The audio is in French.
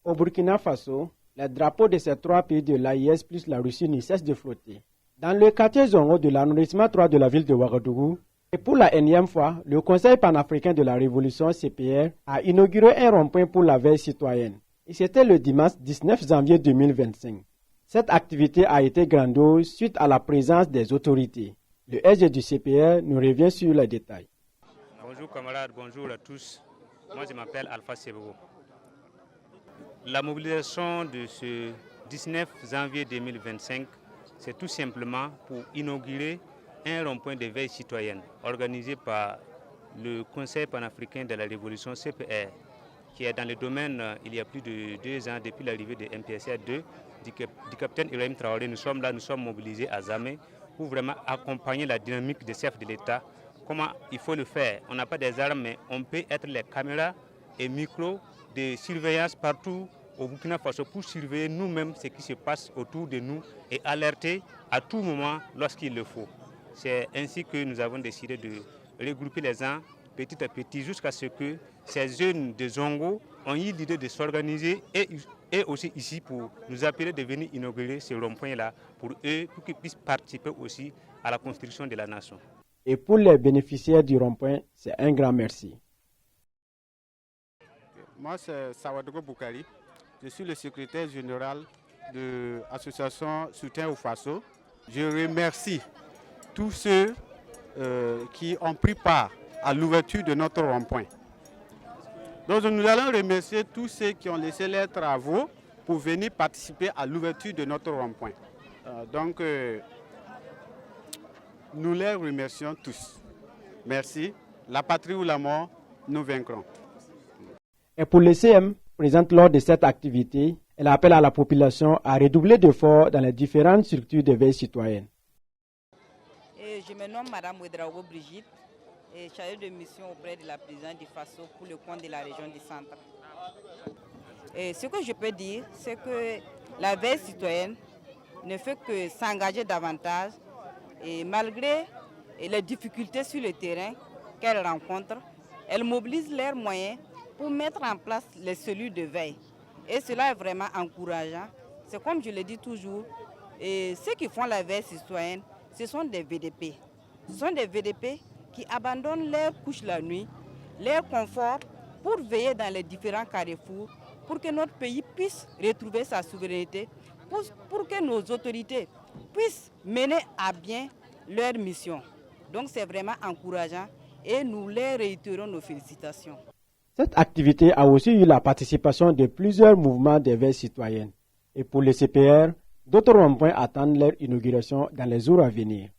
Au Burkina Faso, les drapeaux de ces trois pays de l'AIS plus la Russie ne cessent de flotter. Dans le quartier Zongo de l'arrondissement 3 de la ville de Ouagadougou, et pour la énième fois, le Conseil panafricain de la Révolution CPR a inauguré un rond-point pour la veille citoyenne. Et c'était le dimanche 19 janvier 2025. Cette activité a été grandiose suite à la présence des autorités. Le SG du CPR nous revient sur les détails. Bonjour camarades, bonjour à tous. Moi je m'appelle Alpha Sebego. La mobilisation de ce 19 janvier 2025, c'est tout simplement pour inaugurer un rond-point de veille citoyenne organisé par le Conseil panafricain de la Révolution CPR, qui est dans le domaine il y a plus de 2 ans depuis l'arrivée de MPSA 2 du capitaine Ibrahim Traoré. Nous sommes là, nous sommes mobilisés à Zamé pour vraiment accompagner la dynamique des chefs de l'État. Comment il faut le faire? On n'a pas des armes, mais on peut être les caméras et micros de surveillance partout au Burkina Faso pour surveiller nous-mêmes ce qui se passe autour de nous et alerter à tout moment lorsqu'il le faut. C'est ainsi que nous avons décidé de regrouper les gens petit à petit jusqu'à ce que ces jeunes de Zongo ont eu l'idée de s'organiser et aussi ici pour nous appeler de venir inaugurer ce rond-point-là pour eux, pour qu'ils puissent participer aussi à la construction de la nation. Et pour les bénéficiaires du rond-point, c'est un grand merci. Moi, c'est Sawadogo Boukari. Je suis le secrétaire général de l'association Soutien au Faso. Je remercie tous ceux qui ont pris part à l'ouverture de notre rond-point. Donc nous allons remercier tous ceux qui ont laissé leurs travaux pour venir participer à l'ouverture de notre rond-point. Nous les remercions tous. Merci. La patrie ou la mort, nous vaincrons. Et pour le CM, présente lors de cette activité, elle appelle à la population à redoubler d'efforts dans les différentes structures de veille citoyenne. Je me nomme Mme Ouedraogo Brigitte, chargée de mission auprès de la présidente du FASO pour le compte de la région du Centre. Et ce que je peux dire, c'est que la veille citoyenne ne fait que s'engager davantage et malgré les difficultés sur le terrain qu'elle rencontre, elle mobilise leurs moyens pour mettre en place les cellules de veille. Et cela est vraiment encourageant. C'est comme je le dis toujours, et ceux qui font la veille citoyenne, ce sont des VDP. Ce sont des VDP qui abandonnent leurs couches la nuit, leur confort, pour veiller dans les différents carrefours, pour que notre pays puisse retrouver sa souveraineté, pour que nos autorités puissent mener à bien leur mission. Donc c'est vraiment encourageant et nous leur réitérons nos félicitations. Cette activité a aussi eu la participation de plusieurs mouvements de veille citoyenne. Et pour le CPR, d'autres ronds-points attendent leur inauguration dans les jours à venir.